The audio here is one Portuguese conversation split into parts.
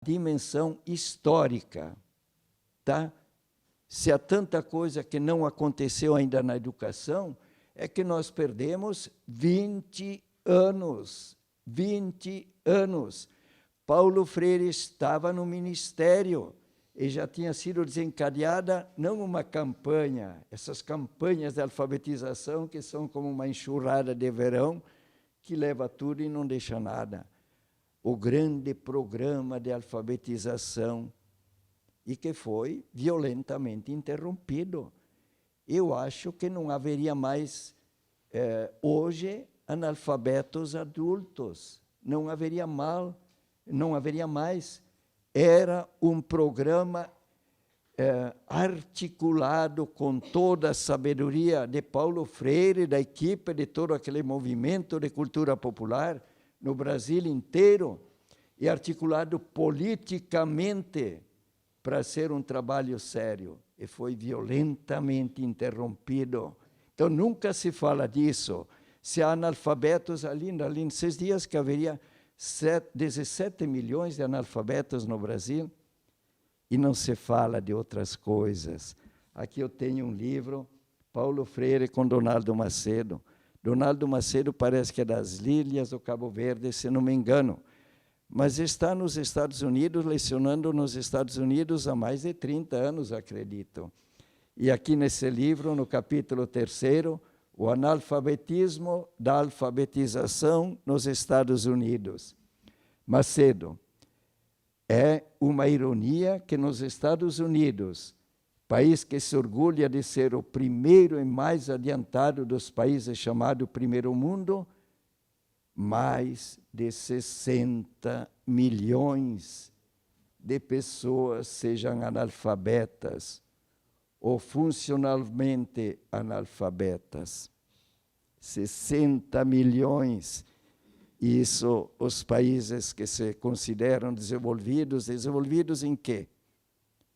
dimensão histórica, tá? Se há tanta coisa que não aconteceu ainda na educação, é que nós perdemos 20 anos. 20 anos. Paulo Freire estava no ministério e já tinha sido desencadeada não uma campanha, essas campanhas de alfabetização que são como uma enxurrada de verão que leva tudo e não deixa nada. O grande programa de alfabetização e que foi violentamente interrompido. Eu acho que não haveria mais, hoje, analfabetos adultos. Não haveria mais. Era um programa articulado com toda a sabedoria de Paulo Freire, da equipe de todo aquele movimento de cultura popular no Brasil inteiro, e articulado politicamente para ser um trabalho sério, e foi violentamente interrompido. Então, nunca se fala disso. Se há analfabetos ali nesses dias que haveria 17 milhões de analfabetos no Brasil, e não se fala de outras coisas. Aqui eu tenho um livro, Paulo Freire com Donaldo Macedo. Donaldo Macedo parece que é das Ilhas do Cabo Verde, se não me engano, mas está nos Estados Unidos, lecionando nos Estados Unidos há mais de 30 anos, acredito. E aqui nesse livro, no capítulo 3º, o analfabetismo da alfabetização nos Estados Unidos. Macedo, é uma ironia que nos Estados Unidos, país que se orgulha de ser o primeiro e mais adiantado dos países chamado Primeiro Mundo, mais de 60 milhões de pessoas sejam analfabetas ou funcionalmente analfabetas. 60 milhões. Isso, os países que se consideram desenvolvidos, desenvolvidos em quê?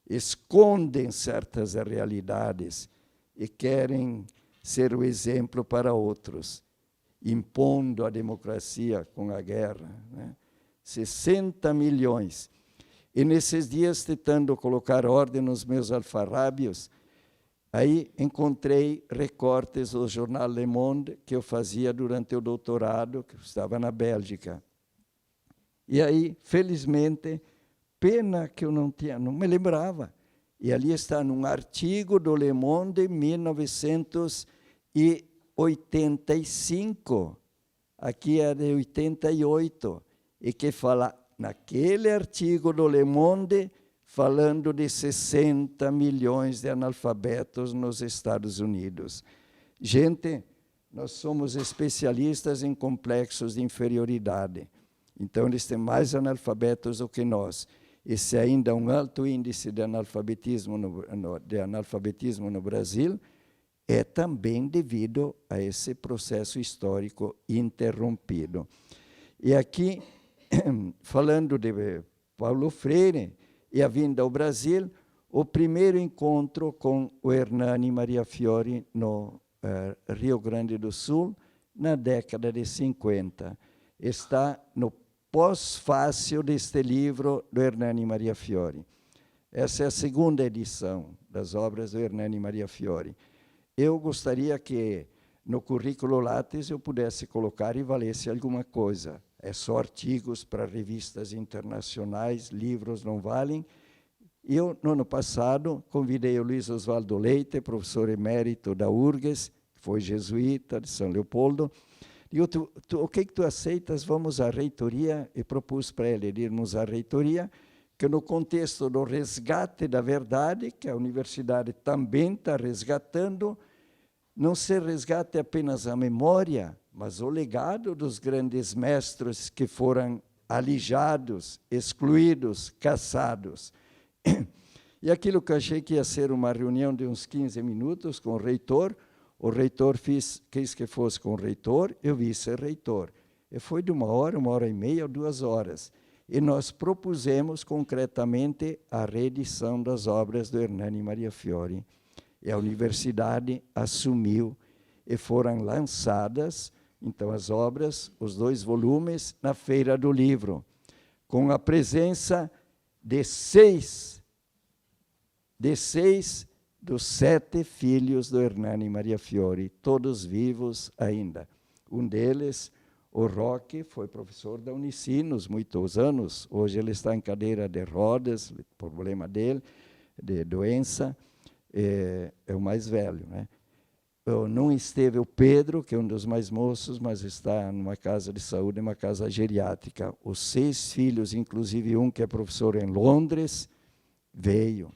Escondem certas realidades e querem ser o exemplo para outros, impondo a democracia com a guerra, né? 60 milhões. E nesses dias, tentando colocar ordem nos meus alfarrábios, aí encontrei recortes do jornal Le Monde que eu fazia durante o doutorado, que eu estava na Bélgica. E aí, felizmente, pena que eu não me lembrava. E ali está num artigo do Le Monde, 1985, aqui é de 88, e que fala, naquele artigo do Le Monde, falando de 60 milhões de analfabetos nos Estados Unidos. Gente, nós somos especialistas em complexos de inferioridade. Então, eles têm mais analfabetos do que nós. Esse ainda é um alto índice de analfabetismo no Brasil, é também devido a esse processo histórico interrompido. E aqui, falando de Paulo Freire e a vinda ao Brasil, o primeiro encontro com o Hernani Maria Fiori no Rio Grande do Sul, na década de 50. Está no pós-fácil deste livro do Hernani Maria Fiori. Essa é a segunda edição das obras do Hernani Maria Fiori. Eu gostaria que no currículo Lattes eu pudesse colocar e valesse alguma coisa. É só artigos para revistas internacionais, livros não valem. Eu, no ano passado, convidei o Luiz Oswaldo Leite, professor emérito da URGS, que foi jesuíta de São Leopoldo. Digo, o que tu aceitas? Vamos à reitoria, e propus para ele irmos à reitoria, que no contexto do resgate da verdade, que a universidade também está resgatando, não se resgate apenas a memória, mas o legado dos grandes mestres que foram alijados, excluídos, caçados. E aquilo que eu achei que ia ser uma reunião de uns 15 minutos com o reitor quis que fosse com o reitor e o vice-reitor. E foi de 1 hora e meia, 2 horas. E nós propusemos concretamente a reedição das obras do Hernani Maria Fiori. E a universidade assumiu e foram lançadas, então, as obras, os 2 volumes, na Feira do Livro, com a presença de seis dos 7 filhos do Hernani Maria Fiore, todos vivos ainda. Um deles, o Roque, foi professor da Unicinos muitos anos. Hoje ele está em cadeira de rodas, problema dele, de doença, é o mais velho, né? Não esteve o Pedro, que é um dos mais moços, mas está numa casa de saúde, uma casa geriátrica. Os 6 filhos, inclusive um que é professor em Londres, veio.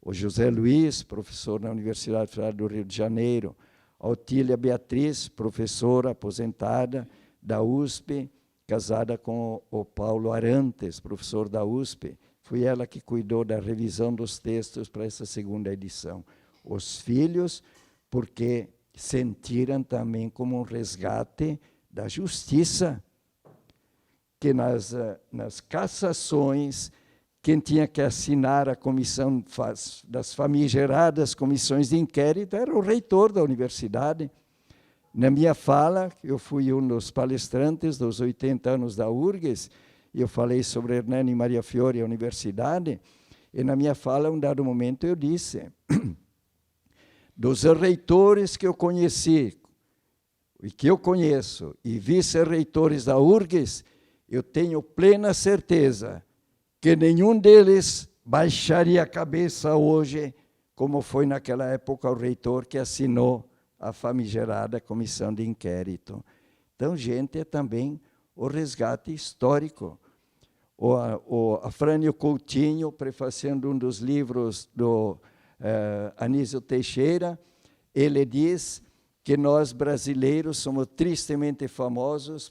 O José Luiz, professor na Universidade Federal do Rio de Janeiro. A Otília Beatriz, professora aposentada da USP, casada com o Paulo Arantes, professor da USP. Foi ela que cuidou da revisão dos textos para essa segunda edição. Os filhos, porque sentiram também como um resgate da justiça, que nas cassações, quem tinha que assinar a comissão das famigeradas comissões de inquérito era o reitor da universidade. Na minha fala, eu fui um dos palestrantes dos 80 anos da URGS, e eu falei sobre Hernani Maria Fiore e a universidade, e na minha fala, em um dado momento, eu disse, dos reitores que eu conheci, e que eu conheço, e vice-reitores da URGS, eu tenho plena certeza que nenhum deles baixaria a cabeça hoje, como foi naquela época o reitor que assinou a famigerada comissão de inquérito. Então, gente, é também o resgate histórico. O Afrânio Coutinho, prefaciando um dos livros do Anísio Teixeira, ele diz que nós brasileiros somos tristemente famosos,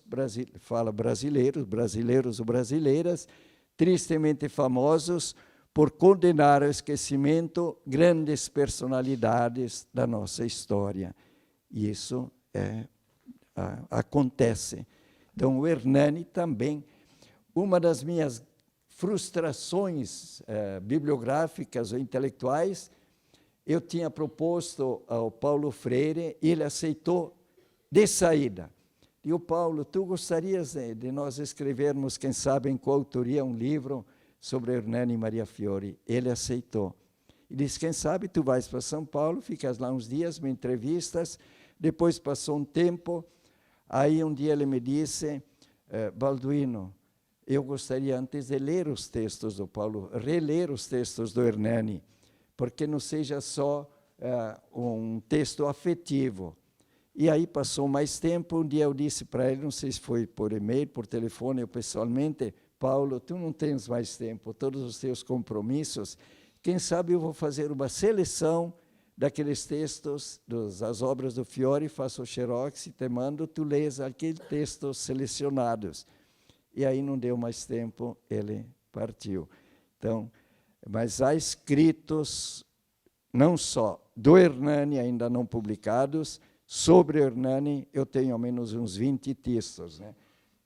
fala brasileiros ou brasileiras, tristemente famosos por condenar ao esquecimento grandes personalidades da nossa história. E isso acontece. Então, o Hernani também, uma das minhas frustrações bibliográficas ou intelectuais, eu tinha proposto ao Paulo Freire, e ele aceitou de saída. E o Paulo, tu gostarias de nós escrevermos, quem sabe, em coautoria, um livro sobre Hernani Maria Fiore? Ele aceitou. E disse, quem sabe, tu vais para São Paulo, ficas lá uns dias, me entrevistas. Depois passou um tempo, aí um dia ele me disse, Balduino, eu gostaria antes de ler os textos do Paulo, reler os textos do Hernani, porque não seja só um texto afetivo. E aí passou mais tempo, um dia eu disse para ele, não sei se foi por e-mail, por telefone ou pessoalmente, Paulo, tu não tens mais tempo, todos os teus compromissos, quem sabe eu vou fazer uma seleção daqueles textos, das obras do Fiore, faço o xerox e te mando, tu lês aqueles textos selecionados. E aí não deu mais tempo, ele partiu. Então, mas há escritos, não só do Hernani, ainda não publicados, sobre Hernani, eu tenho ao menos uns 20 textos, né?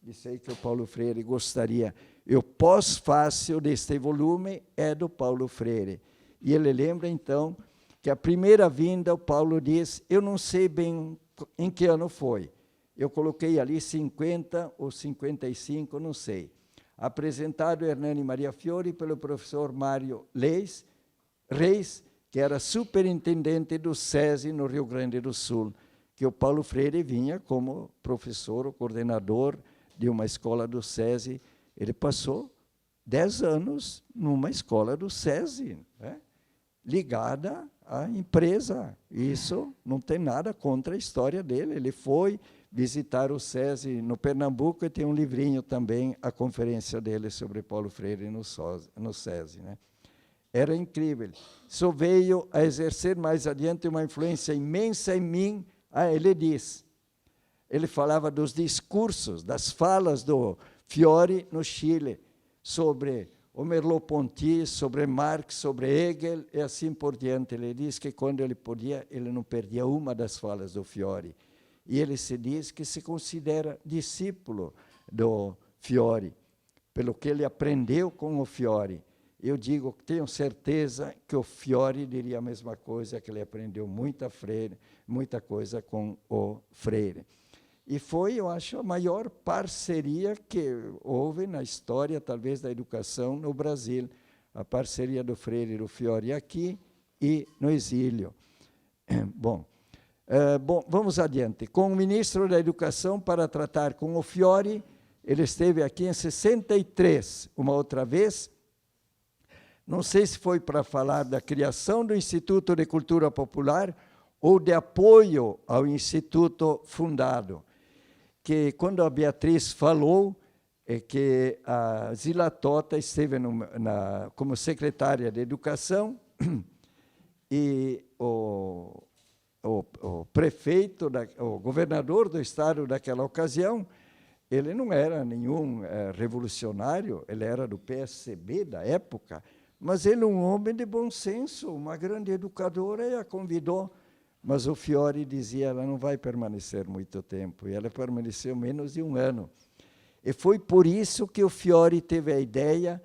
E sei que o Paulo Freire gostaria. O pós-fácil deste volume é do Paulo Freire. E ele lembra, então, que a primeira vinda, o Paulo diz, eu não sei bem em que ano foi. Eu coloquei ali 50 ou 55, não sei. Apresentado Hernani Maria Fiore pelo professor Mário Reis, que era superintendente do SESI no Rio Grande do Sul, que o Paulo Freire vinha como professor ou coordenador de uma escola do SESI. Ele passou 10 anos numa escola do SESI, né? Ligada à empresa. Isso não tem nada contra a história dele. Ele foi visitar o SESI no Pernambuco e tem um livrinho também, a conferência dele sobre Paulo Freire no SESI, né? Era incrível. Só veio a exercer mais adiante uma influência imensa em mim. Ele diz, ele falava dos discursos, das falas do Fiore no Chile, sobre o Merleau-Ponty, sobre Marx, sobre Hegel, e assim por diante. Ele diz que quando ele podia, ele não perdia uma das falas do Fiore. E ele se diz que se considera discípulo do Fiore, pelo que ele aprendeu com o Fiore. Eu digo, tenho certeza que o Fiore diria a mesma coisa, que ele aprendeu muita coisa com o Freire. E foi, eu acho, a maior parceria que houve na história, talvez, da educação no Brasil. a parceria do Freire e do Fiori aqui e no exílio. Bom, vamos adiante. Com o ministro da Educação para tratar com o Fiori, ele esteve aqui em 63, uma outra vez. Não sei se foi para falar da criação do Instituto de Cultura Popular ou de apoio ao Instituto fundado. Que quando a Beatriz falou que a Zila Tota esteve como secretária de Educação e o prefeito, o governador do estado daquela ocasião, ele não era nenhum revolucionário, ele era do PSCB da época, mas ele um homem de bom senso, uma grande educadora, e a convidou. Mas o Fiori dizia, ela não vai permanecer muito tempo, e ela permaneceu menos de um ano. E foi por isso que o Fiori teve a ideia,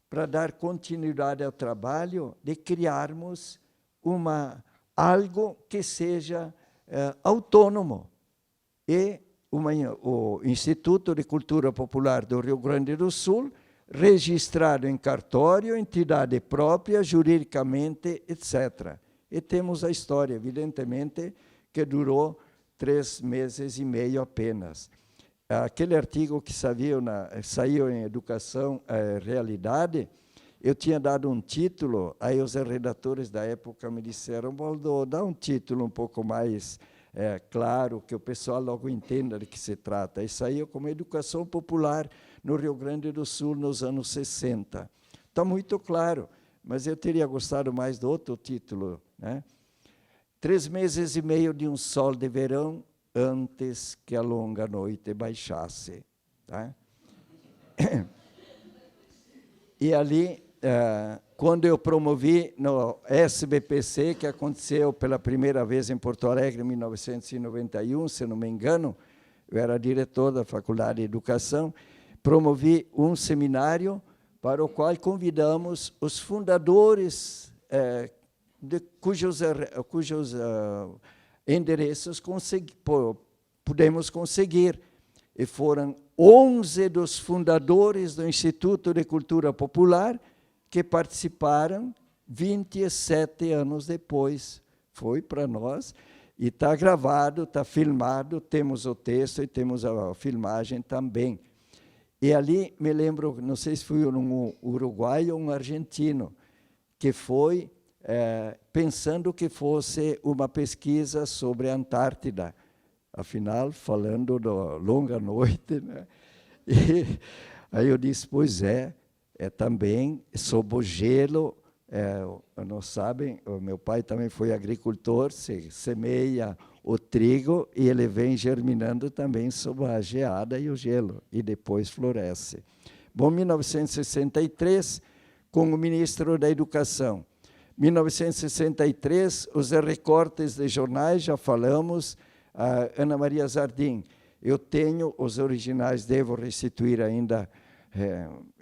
para dar continuidade ao trabalho, de criarmos algo que seja autônomo. E o Instituto de Cultura Popular do Rio Grande do Sul, registrado em cartório, entidade própria, juridicamente, etc. E temos a história, evidentemente, que durou 3 meses e meio apenas. Aquele artigo que saiu em Educação Realidade, eu tinha dado um título, aí os redatores da época me disseram, Waldo, dá um título um pouco mais claro, que o pessoal logo entenda de que se trata. E saiu como Educação Popular no Rio Grande do Sul nos anos 60. Está muito claro, mas eu teria gostado mais do outro título, né? 3 meses e meio de um sol de verão, antes que a longa noite baixasse. Tá? E ali, quando eu promovi no SBPC, que aconteceu pela primeira vez em Porto Alegre, em 1991, se não me engano, eu era diretor da Faculdade de Educação, promovi um seminário para o qual convidamos os fundadores cujos endereços pudemos conseguir. E foram 11 dos fundadores do Instituto de Cultura Popular que participaram 27 anos depois. Foi para nós, e está gravado, está filmado, temos o texto e temos a filmagem também. E ali, me lembro, não sei se foi um uruguaio ou um argentino, que foi pensando que fosse uma pesquisa sobre a Antártida, afinal, falando da longa noite, né? E aí eu disse, pois é também sob o gelo, não sabem, o meu pai também foi agricultor, se semeia o trigo e ele vem germinando também sob a geada e o gelo, e depois floresce. Bom, 1963, com o ministro da Educação. 1963, os recortes de jornais, já falamos, Ana Maria Zardim. Eu tenho os originais, devo restituir ainda,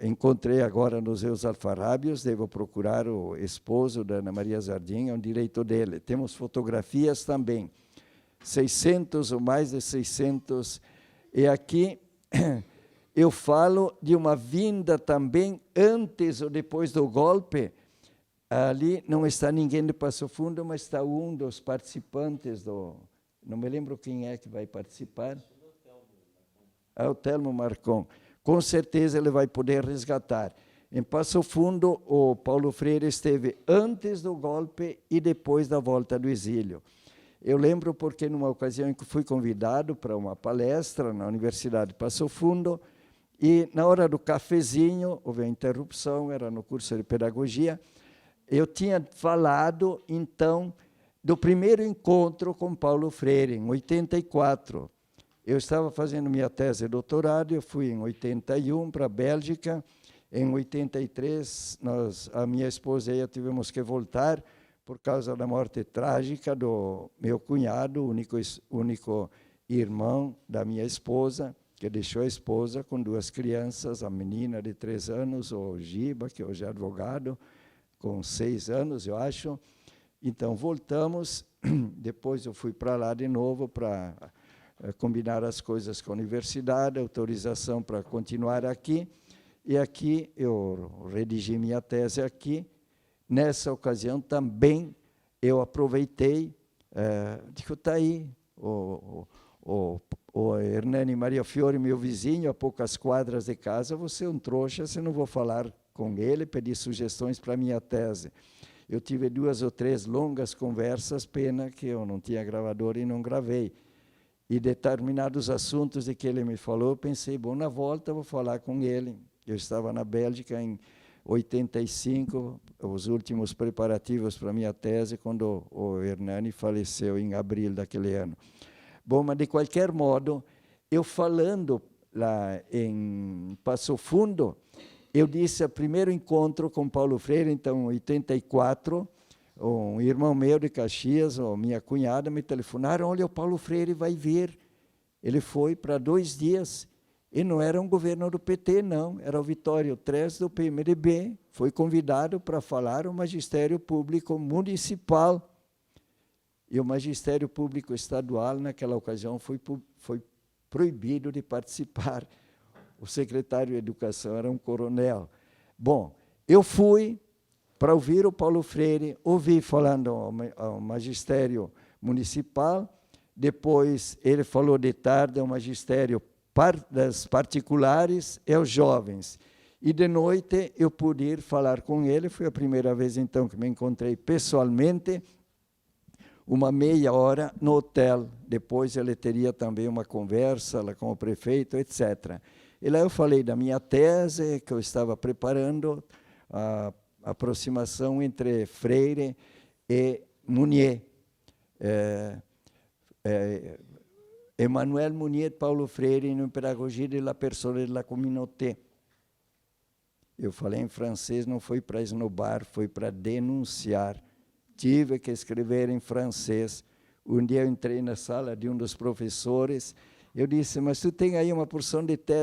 encontrei agora nos meus alfarrábios, devo procurar o esposo da Ana Maria Zardim, é um direito dele. Temos fotografias também, 600 ou mais de 600. E aqui eu falo de uma vinda também antes ou depois do golpe. Ali não está ninguém de Passo Fundo, mas está um dos participantes do... Não me lembro quem é que vai participar. O Telmo Marcon. Com certeza ele vai poder resgatar. Em Passo Fundo, o Paulo Freire esteve antes do golpe e depois da volta do exílio. Eu lembro porque, numa ocasião em que fui convidado para uma palestra na Universidade de Passo Fundo, e na hora do cafezinho, houve uma interrupção, era no curso de pedagogia, eu tinha falado, então, do primeiro encontro com Paulo Freire, em 84. Eu estava fazendo minha tese de doutorado, eu fui em 81 para a Bélgica. Em 83, a minha esposa e eu tivemos que voltar por causa da morte trágica do meu cunhado, único irmão da minha esposa, que deixou a esposa com 2 crianças, a menina de 3 anos, o Giba, que hoje é advogado, com 6 anos, eu acho. Então, voltamos, depois eu fui para lá de novo para combinar as coisas com a universidade, autorização para continuar aqui, E aqui, eu redigi minha tese aqui. Nessa ocasião, também, eu aproveitei, digo, está aí, o Hernani Maria Fiore, meu vizinho, a poucas quadras de casa, você é um trouxa, se não vou falar com ele, pedir sugestões para a minha tese. Eu tive 2 ou 3 longas conversas, pena que eu não tinha gravador e não gravei. E determinados assuntos de que ele me falou, eu pensei, bom, na volta eu vou falar com ele. Eu estava na Bélgica em 85, os últimos preparativos para a minha tese, quando o Hernani faleceu em abril daquele ano. Bom, mas de qualquer modo, eu falando lá em Passo Fundo, eu disse, o primeiro encontro com Paulo Freire, então, em 84, um irmão meu de Caxias, ou minha cunhada, me telefonaram, olha, o Paulo Freire vai vir. Ele foi para 2 dias, e não era um governo do PT, não, era o Vitório Tres do PMDB, foi convidado para falar o Magistério Público Municipal. E o Magistério Público Estadual, naquela ocasião, foi proibido de participar. O secretário de Educação era um coronel. Bom, eu fui para ouvir o Paulo Freire, ouvi falando ao Magistério Municipal, depois ele falou de tarde ao Magistério das particulares e aos jovens. E de noite eu pude ir falar com ele, foi a primeira vez então que me encontrei pessoalmente, uma meia hora no hotel. Depois ele teria também uma conversa lá com o prefeito, etc. E lá eu falei da minha tese, que eu estava preparando, a aproximação entre Freire e Mounier. Emmanuel Mounier, Paulo Freire, em Pédagogie de la personne de la communauté. Eu falei em francês, não foi para esnobar, foi para denunciar. Tive que escrever em francês. Um dia eu entrei na sala de um dos professores, eu disse, mas tu tem aí uma porção de tese